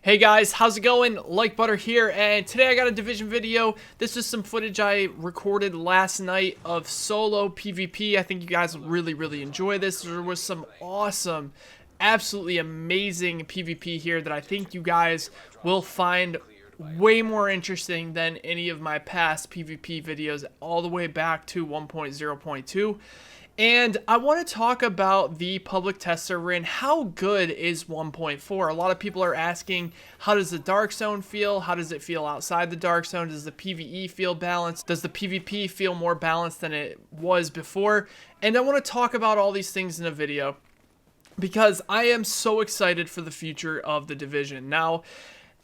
Hey guys, how's it going? Like Butter here, and today I got a Division video. This is some footage I recorded last night of solo PvP. I think you guys will really enjoy this. There was some awesome, absolutely amazing PvP here that I think you guys will find way more interesting than any of my past PvP videos all the way back to 1.0.2. And I want to talk about the public test server and how good is 1.4. A lot of people are asking, how does the Dark Zone feel? How does it feel outside the Dark Zone? Does the PvE feel balanced? Does the PvP feel more balanced than it was before? And I want to talk about all these things in a video because I am so excited for the future of the Division. Now,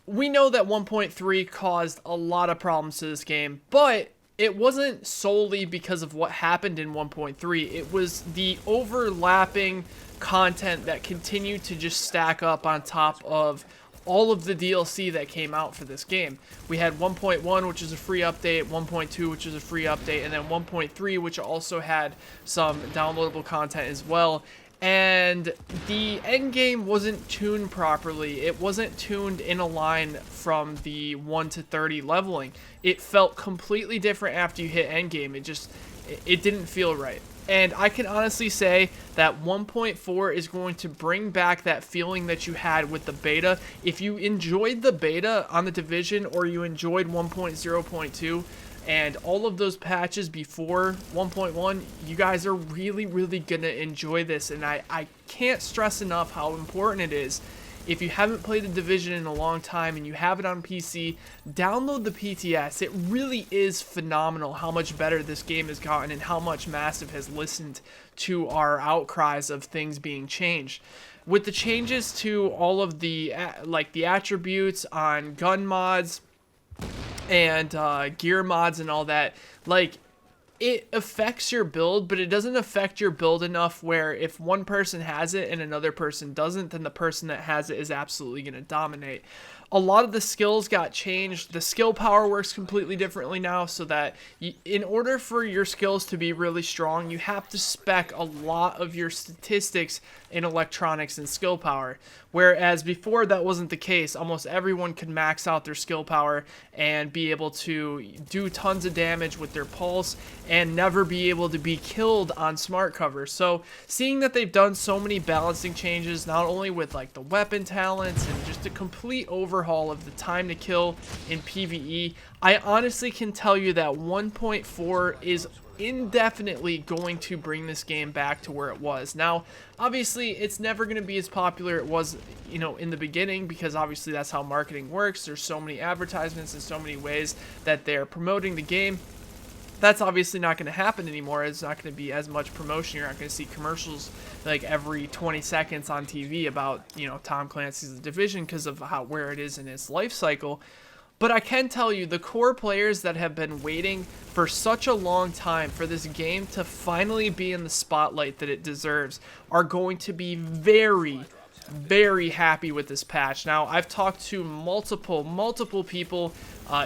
we know that 1.3 caused a lot of problems to this game, but it wasn't solely because of what happened in 1.3. It was the overlapping content that continued to just stack up on top of all of the DLC that came out for this game. We had 1.1, which is a free update, 1.2, which is a free update, and then 1.3, which also had some downloadable content as well. And the end game wasn't tuned properly. It wasn't tuned in a line from the 1 to 30 leveling. It felt completely different after you hit end game. It didn't feel right. And I can honestly say that 1.4 is going to bring back that feeling that you had with the beta. If you enjoyed the beta on the Division, or you enjoyed 1.0.2, and all of those patches before 1.1, you guys are really gonna enjoy this. And I can't stress enough how important it is. If you haven't played the Division in a long time and you have it on PC, download the PTS. It really is phenomenal how much better this game has gotten and how much Massive has listened to our outcries of things being changed. With the changes to all of the the attributes on gun mods and gear mods and all that, like, it affects your build, but it doesn't affect your build enough where if one person has it and another person doesn't, then the person that has it is absolutely going to dominate. A lot of the skills got changed. The skill power works completely differently now, so that in order for your skills to be really strong, you have to spec a lot of your statistics in electronics and skill power. Whereas before that wasn't the case. Almost everyone could max out their skill power and be able to do tons of damage with their pulse and never be able to be killed on smart cover. So seeing that they've done so many balancing changes, not only with like the weapon talents and just a complete overhaul of the time to kill in PvE, I honestly can tell you that 1.4 is indefinitely going to bring this game back to where it was. Now, obviously, it's never going to be as popular it was, in the beginning, because obviously that's how marketing works. There's so many advertisements and so many ways that they're promoting the game. That's obviously not going to happen anymore. It's not going to be as much promotion. You're not going to see commercials like every 20 seconds on TV about, Tom Clancy's The Division because of where it is in its life cycle. But I can tell you, the core players that have been waiting for such a long time for this game to finally be in the spotlight that it deserves are going to be very happy with this patch. Now, I've talked to multiple people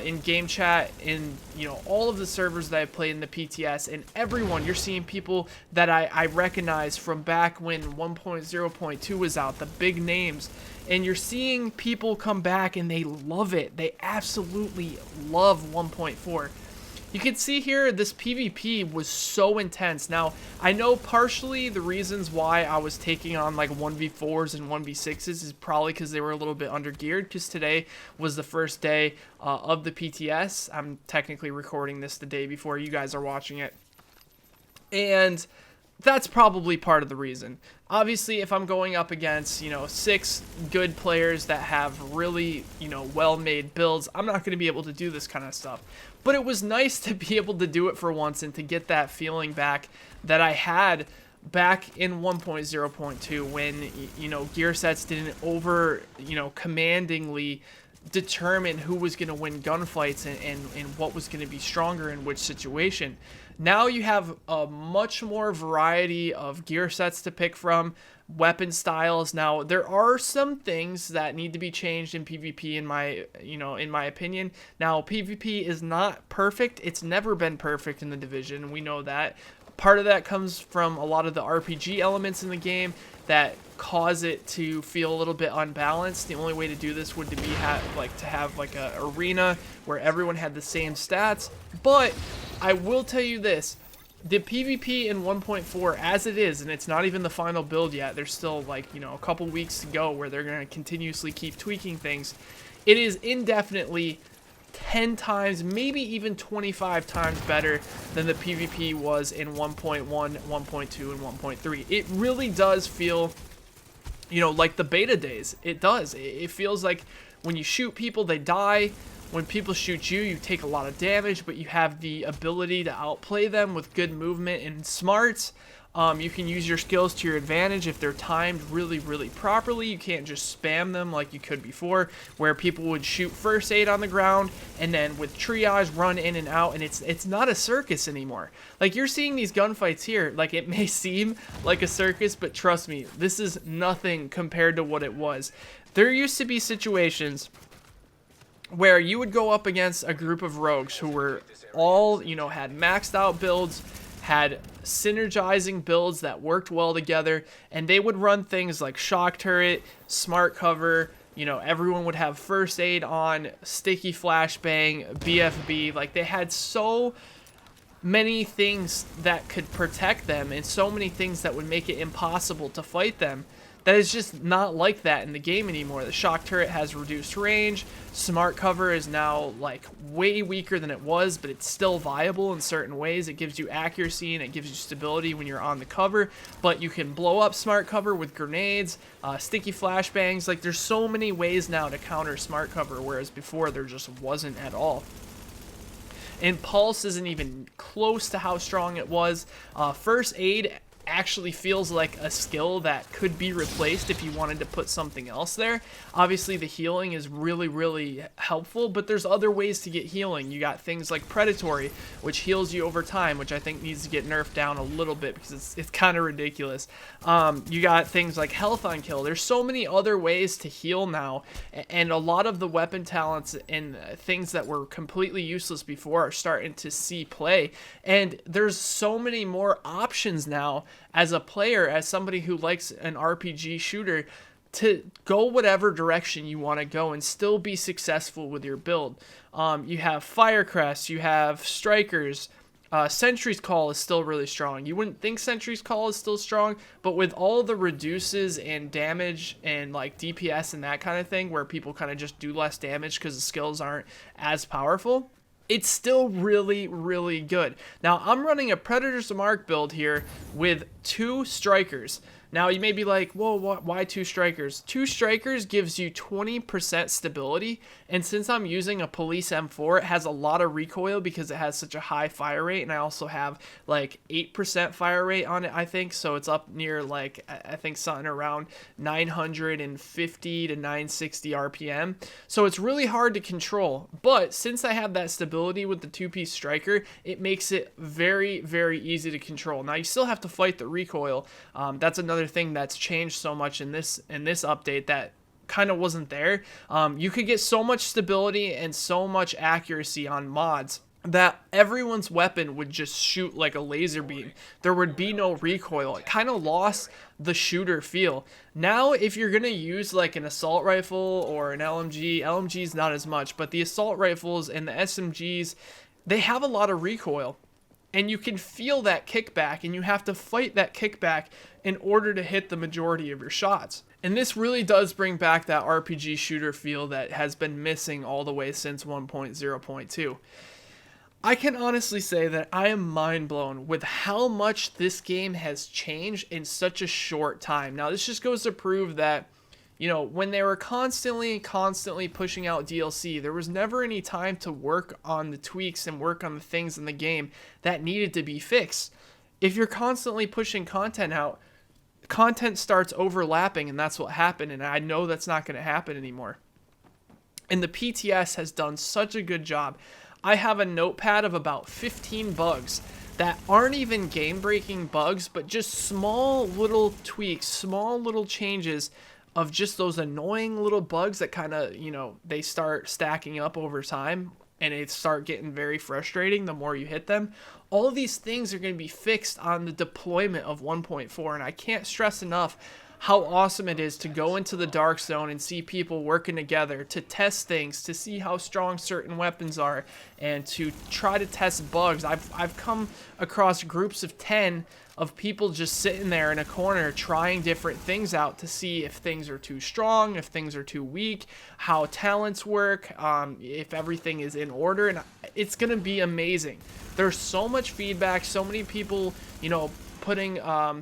in game chat, in all of the servers that I've played in the PTS, and everyone, you're seeing people that I recognize from back when 1.0.2 was out, the big names, and you're seeing people come back and they love it. They absolutely love 1.4. You can see here, this PvP was so intense. Now, I know partially the reasons why I was taking on like 1v4s and 1v6s is probably because they were a little bit undergeared, because today was the first day of the PTS. I'm technically recording this the day before you guys are watching it. And that's probably part of the reason. Obviously, if I'm going up against, 6 good players that have really, well-made builds, I'm not going to be able to do this kind of stuff. But it was nice to be able to do it for once and to get that feeling back that I had back in 1.0.2 when, gear sets didn't commandingly determine who was going to win gunfights and what was going to be stronger in which situation. Now you have a much more variety of gear sets to pick from, weapon styles. Now, there are some things that need to be changed in PvP in my opinion. Now, PvP is not perfect. It's never been perfect in the Division. We know that. Part of that comes from a lot of the RPG elements in the game that cause it to feel a little bit unbalanced. The only way to do this would to have like a arena where everyone had the same stats. But I will tell you this, the PvP in 1.4 as it is, and it's not even the final build yet, there's still like, you know, a couple weeks to go where they're going to continuously keep tweaking things. It is indefinitely 10 times, maybe even 25 times better than the PvP was in 1.1, 1.2, and 1.3. It really does feel, you know, like the beta days. It does. It feels like when you shoot people, they die. When people shoot you, you take a lot of damage, but you have the ability to outplay them with good movement and smarts. You can use your skills to your advantage if they're timed really, really properly. You can't just spam them like you could before, where people would shoot first aid on the ground and then with triage run in and out, and it's not a circus anymore. Like, you're seeing these gunfights here, like it may seem like a circus, but trust me, this is nothing compared to what it was. There used to be situations where you would go up against a group of rogues who were all, you know, had maxed out builds, had synergizing builds that worked well together, and they would run things like shock turret, smart cover, you know, everyone would have first aid on, sticky flashbang, BFB. Like, they had so many things that could protect them and so many things that would make it impossible to fight them. That is just not like that in the game anymore. The shock turret has reduced range. Smart cover is now like way weaker than it was, but it's still viable in certain ways. It gives you accuracy and it gives you stability when you're on the cover, but you can blow up smart cover with grenades, sticky flashbangs. Like, there's so many ways now to counter smart cover, whereas before there just wasn't at all. And pulse isn't even close to how strong it was. First aid actually feels like a skill that could be replaced if you wanted to put something else there. Obviously, the healing is really, really helpful, but there's other ways to get healing. You got things like predatory, which heals you over time, which I think needs to get nerfed down a little bit because it's kind of ridiculous. You got things like health on kill. There's so many other ways to heal now, and a lot of the weapon talents and things that were completely useless before are starting to see play, and there's so many more options now as a player, as somebody who likes an RPG shooter, to go whatever direction you want to go and still be successful with your build. You have Firecrest, you have Strikers, Sentry's Call is still really strong. You wouldn't think Sentry's Call is still strong, but with all the reduces and damage and like DPS and that kind of thing, where people kind of just do less damage because the skills aren't as powerful, it's still really, really good. Now, I'm running a Predator's Mark build here with 2 Strikers. Now, you may be like, whoa, why 2 Strikers? 2 Strikers gives you 20% stability, and since I'm using a Police M4, it has a lot of recoil because it has such a high fire rate, and I also have like 8% fire rate on it, I think, so it's up near like, I think something around 950 to 960 RPM, so it's really hard to control, but since I have that stability with the 2-piece Striker, it makes it very, very easy to control. Now, you still have to fight the recoil. That's another thing that's changed so much in this update that kind of wasn't there. You could get so much stability and so much accuracy on mods that everyone's weapon would just shoot like a laser beam. There would be no recoil. It kind of lost the shooter feel. Now, if you're gonna use like an assault rifle or an LMG's not as much, but the assault rifles and the SMGs, they have a lot of recoil. And you can feel that kickback, and you have to fight that kickback in order to hit the majority of your shots. And this really does bring back that RPG shooter feel that has been missing all the way since 1.0.2. I can honestly say that I am mind blown with how much this game has changed in such a short time. Now, this just goes to prove that, you know, when they were constantly pushing out DLC, there was never any time to work on the tweaks and work on the things in the game that needed to be fixed. If you're constantly pushing content out, content starts overlapping, and that's what happened, and I know that's not going to happen anymore. And the PTS has done such a good job. I have a notepad of about 15 bugs that aren't even game-breaking bugs, but just small little tweaks, small little changes of just those annoying little bugs that kind of, you know, they start stacking up over time. and it start getting very frustrating the more you hit them. All of these things are going to be fixed on the deployment of 1.4, and I can't stress enough how awesome it is to go into the dark zone and see people working together to test things, to see how strong certain weapons are, and to try to test bugs. I've come across groups of 10 of people just sitting there in a corner trying different things out to see if things are too strong, if things are too weak, how talents work, if everything is in order, and it's going to be amazing. There's so much feedback, so many people, you know, putting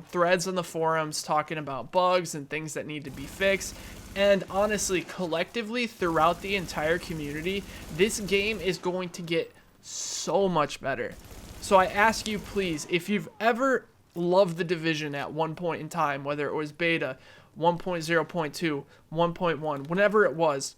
threads on the forums talking about bugs and things that need to be fixed. And honestly, collectively throughout the entire community, this game is going to get so much better. So I ask you, please, if you've ever loved the Division at one point in time, whether it was beta, 1.0.2, 1.1, whenever it was,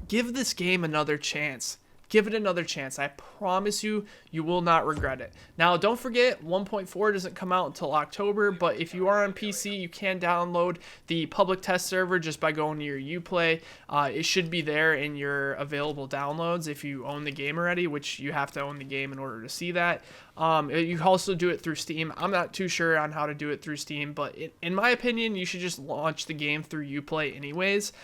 give this game another chance. Give it another chance. I promise you, you will not regret it. Now, don't forget, 1.4 doesn't come out until October, but if you are on PC, you can download the public test server just by going to your Uplay. It should be there in your available downloads if you own the game already, which you have to own the game in order to see that. You can also do it through Steam. I'm not too sure on how to do it through Steam, but in my opinion, you should just launch the game through Uplay anyways.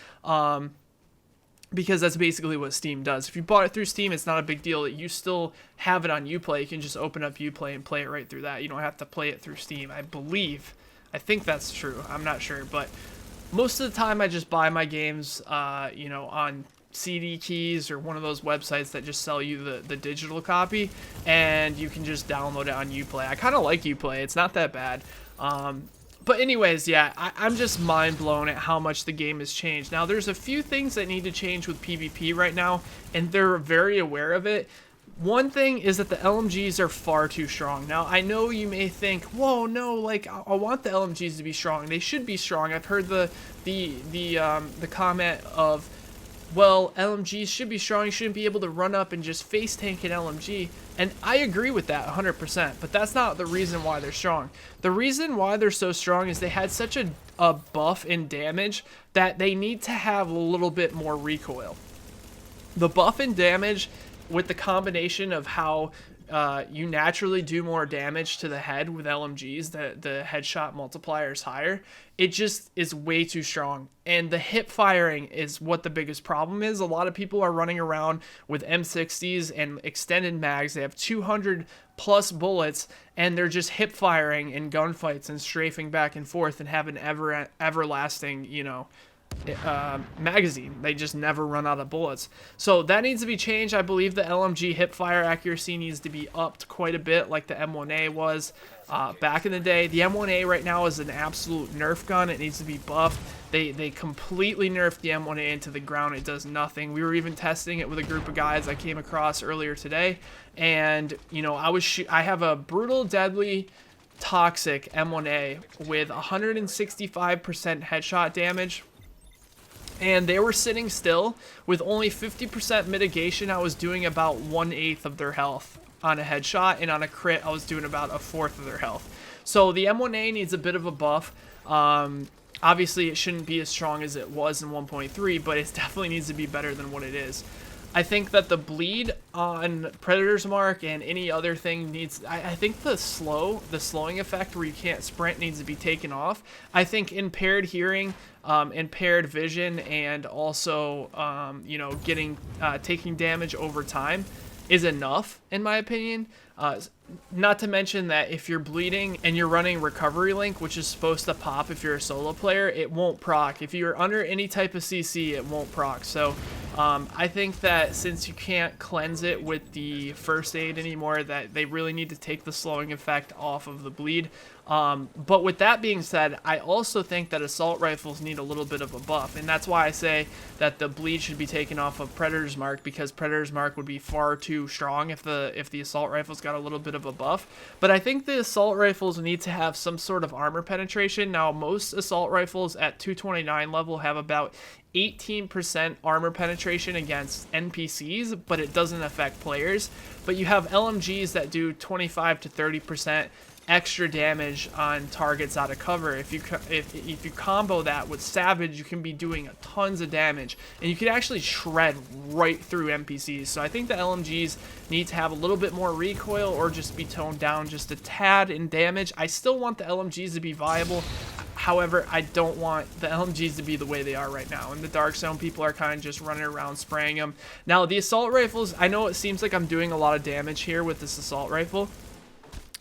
Because that's basically what Steam does. If you bought it through Steam, it's not a big deal. You still have it on Uplay. You can just open up Uplay and play it right through that. You don't have to play it through Steam, I believe. I think that's true. I'm not sure. But most of the time, I just buy my games, you know, on CD keys or one of those websites that just sell you the digital copy. And you can just download it on Uplay. I kind of like Uplay. It's not that bad. But anyways, yeah, I'm just mind blown at how much the game has changed. Now, there's a few things that need to change with PvP right now, and they're very aware of it. One thing is that the LMGs are far too strong. Now, I know you may think, whoa, no, like, I want the LMGs to be strong. They should be strong. I've heard the comment of, well, LMGs should be strong. You shouldn't be able to run up and just face tank an LMG. And I agree with that 100%, but that's not the reason why they're strong. The reason why they're so strong is they had such a buff in damage that they need to have a little bit more recoil. The buff in damage with the combination of how you naturally do more damage to the head with LMGs, the headshot multiplier is higher, it just is way too strong. And the hip firing is what the biggest problem is. A lot of people are running around with M60s and extended mags. They have 200 plus bullets, and they're just hip firing in gunfights and strafing back and forth and have an everlasting, you know, magazine. They just never run out of bullets. So that needs to be changed. I believe the LMG hip fire accuracy needs to be upped quite a bit like the M1A was back in the day. The M1A right now is an absolute nerf gun. It needs to be buffed. They completely nerfed the M1A into the ground. It does nothing. We were even testing it with a group of guys I came across earlier today, and you know, I have a brutal deadly toxic M1A with 165% headshot damage, and they were sitting still with only 50% mitigation. I was doing about 1/8 of their health on a headshot, and on a crit I was doing about 1/4 of their health. So the M1A needs a bit of a buff. Obviously it shouldn't be as strong as it was in 1.3, but it definitely needs to be better than what it is. I think that the bleed on Predator's Mark and any other thing needs, I think the slowing effect where you can't sprint needs to be taken off. I think impaired hearing, impaired vision, and also, you know, taking damage over time is enough, in my opinion. Not to mention that if you're bleeding and you're running Recovery Link, which is supposed to pop if you're a solo player, it won't proc. If you're under any type of CC, it won't proc. So I think that since you can't cleanse it with the first aid anymore, that they really need to take the slowing effect off of the bleed. But with that being said, I also think that assault rifles need a little bit of a buff, and that's why I say that the bleed should be taken off of Predator's Mark, because Predator's Mark would be far too strong if the assault rifles got a little bit of a buff. But I think the assault rifles need to have some sort of armor penetration. Now, most assault rifles at 229 level have about 18% armor penetration against NPCs, but it doesn't affect players. But you have LMGs that do 25 to 30%, extra damage on targets out of cover. If you combo that with Savage, you can be doing tons of damage, and you can actually shred right through NPCs. So I think the LMGs need to have a little bit more recoil, or just be toned down just a tad in damage. I still want the LMGs to be viable. However, I don't want the LMGs to be the way they are right now. In the Dark Zone, people are kind of just running around spraying them. Now, the assault rifles, I know it seems like I'm doing a lot of damage here with this assault rifle,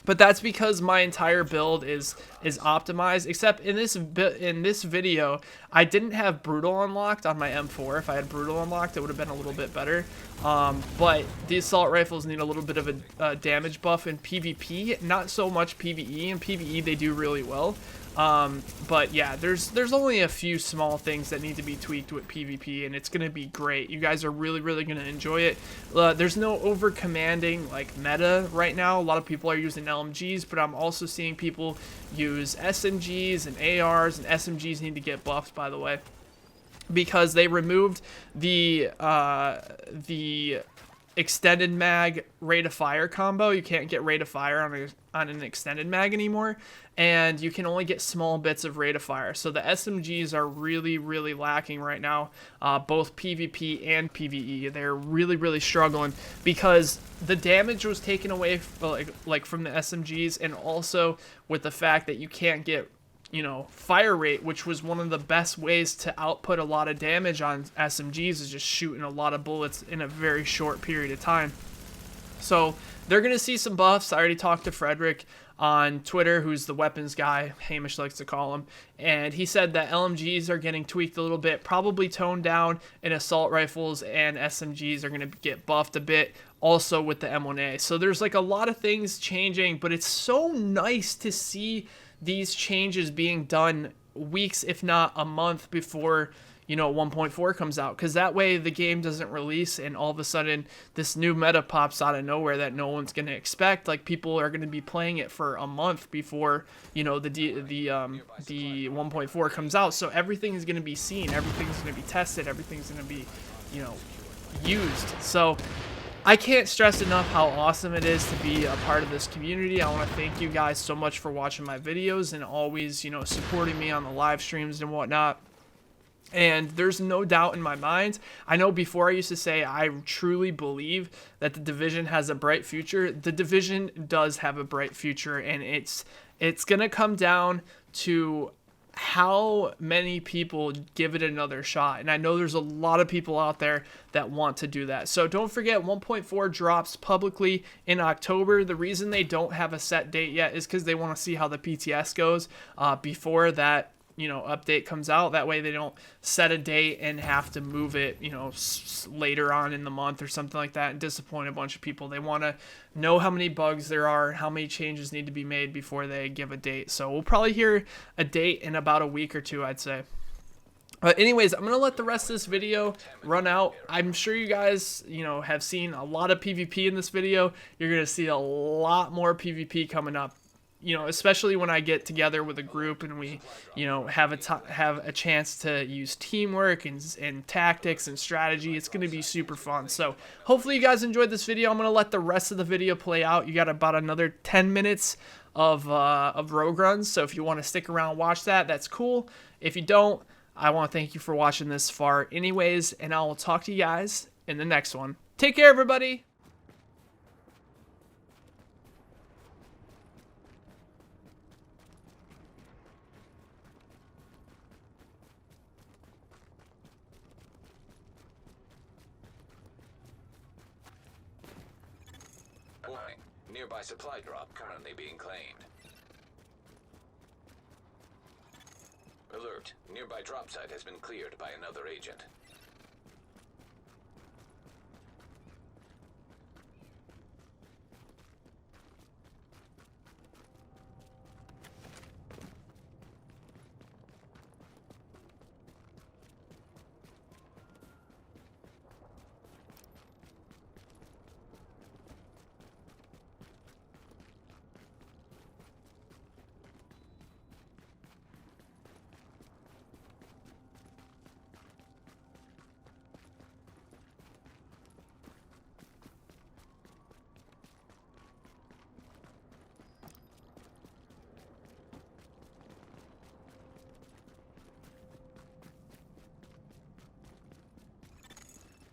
but that's because my entire build is optimized. Except in this video, I didn't have Brutal unlocked on my M4. If I had Brutal unlocked, it would have been a little bit better. But the assault rifles need a little bit of a damage buff in PvP, not so much PvE. In PvE, they do really well. But yeah, there's only a few small things that need to be tweaked with PvP, and it's gonna be great. You guys are really gonna enjoy it. There's no over commanding like meta right now. A lot of people are using LMGs, but I'm also seeing people use SMGs and ARs, and SMGs need to get buffed, by the way, because they removed the extended mag rate of fire combo. You can't get rate of fire on an extended mag anymore, and you can only get small bits of rate of fire. So the SMGs are really lacking right now, both PvP and PvE. They're really struggling because the damage was taken away like from the SMGs, and also with the fact that you can't get, you know, fire rate, which was one of the best ways to output a lot of damage on SMGs, is just shooting a lot of bullets in a very short period of time. So they're going to see some buffs. I already talked to Frederick on Twitter, who's the weapons guy, Hamish likes to call him, and he said that LMGs are getting tweaked a little bit, probably toned down, and assault rifles and SMGs are going to get buffed a bit, also with the M1A. So there's like a lot of things changing, but it's so nice to see these changes being done weeks, if not a month, before, you know, 1.4 comes out, because that way the game doesn't release and all of a sudden this new meta pops out of nowhere that no one's going to expect. Like, people are going to be playing it for a month before, you know, the 1.4 comes out. So everything is going to be seen, everything's going to be tested, everything's going to be, you know, used. So I can't stress enough how awesome it is to be a part of this community. I want to thank you guys so much for watching my videos and always, you know, supporting me on the live streams and whatnot. And there's no doubt in my mind, I know before I used to say I truly believe that the Division has a bright future. The Division does have a bright future, and it's going to come down to how many people give it another shot. And I know there's a lot of people out there that want to do that. So don't forget, 1.4 drops publicly in October. The reason they don't have a set date yet is because they want to see how the PTS goes before that, you know, update comes out. That way they don't set a date and have to move it, you know, later on in the month or something like that and disappoint a bunch of people. They want to know how many bugs there are, how many changes need to be made before they give a date. So we'll probably hear a date in about a week or two, I'd say. But anyways, I'm going to let the rest of this video run out. I'm sure you guys, you know, have seen a lot of PvP in this video. You're going to see a lot more PvP coming up. You know, especially when I get together with a group and we, you know, have a chance to use teamwork and tactics and strategy. It's going to be super fun. So hopefully you guys enjoyed this video. I'm going to let the rest of the video play out. You got about another 10 minutes of rogue runs. So if you want to stick around and watch that, that's cool. If you don't, I want to thank you for watching this far anyways, and I will talk to you guys in the next one. Take care, everybody. Warning. Nearby supply drop currently being claimed. Alert. Nearby drop site has been cleared by another agent.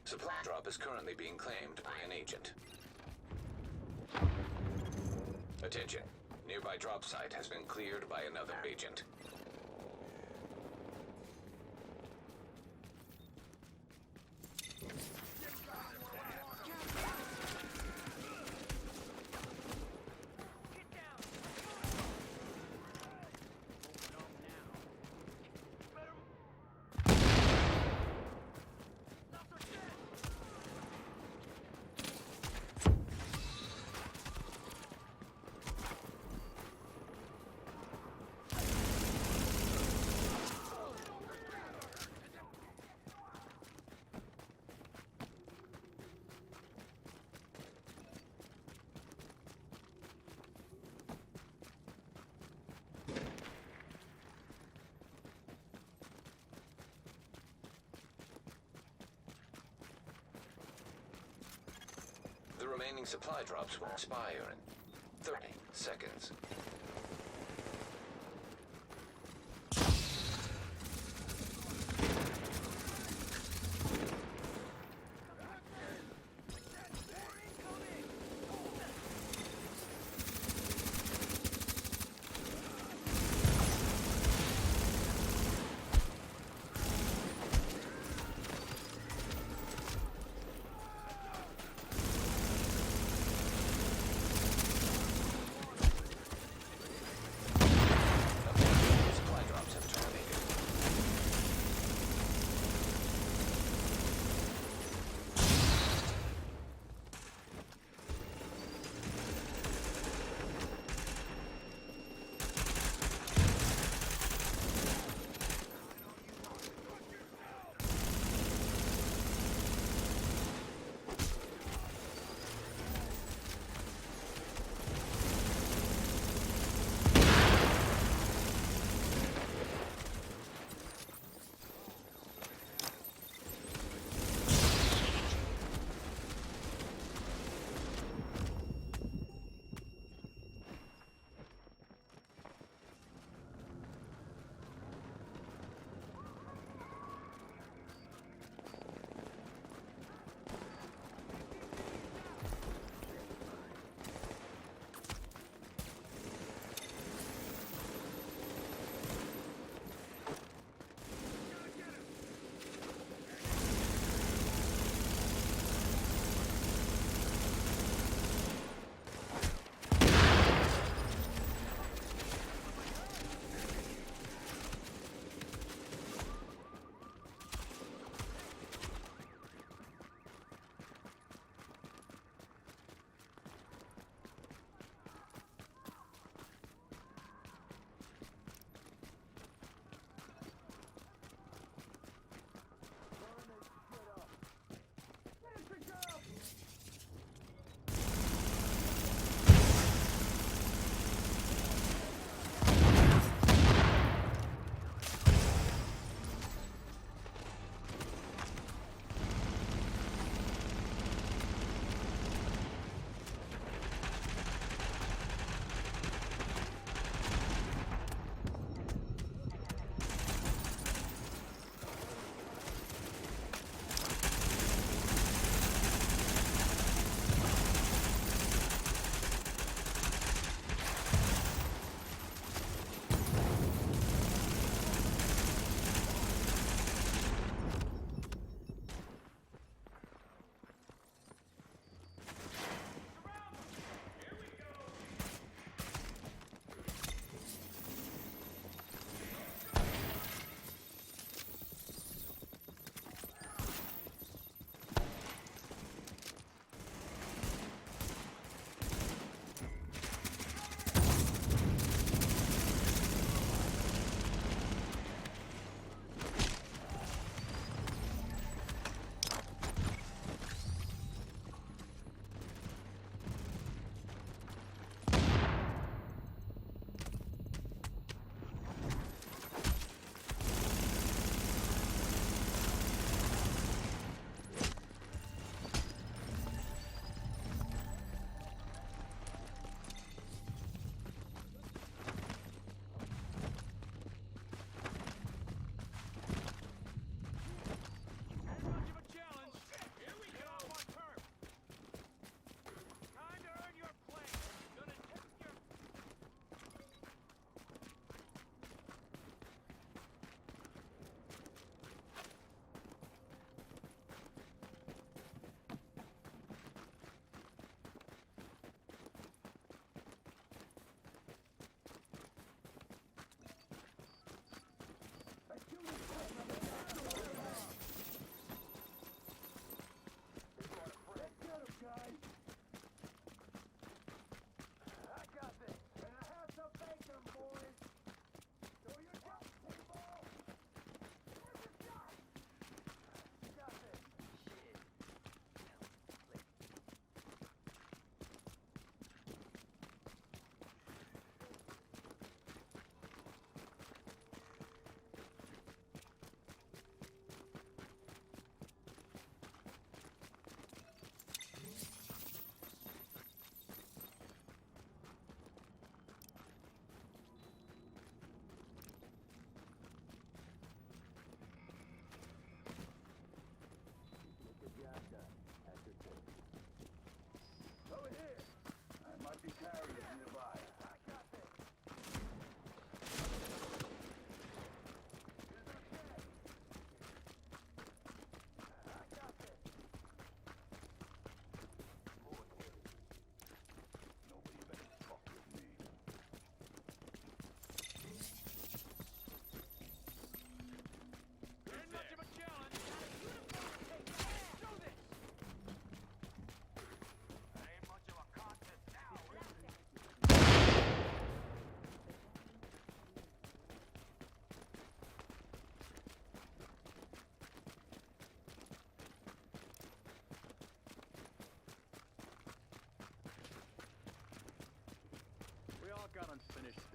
Supply drop is currently being claimed by an agent. Attention. Nearby drop site has been cleared by another agent. The remaining supply drops will expire in 30 seconds.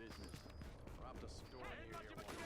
business. Robbed a store near here once.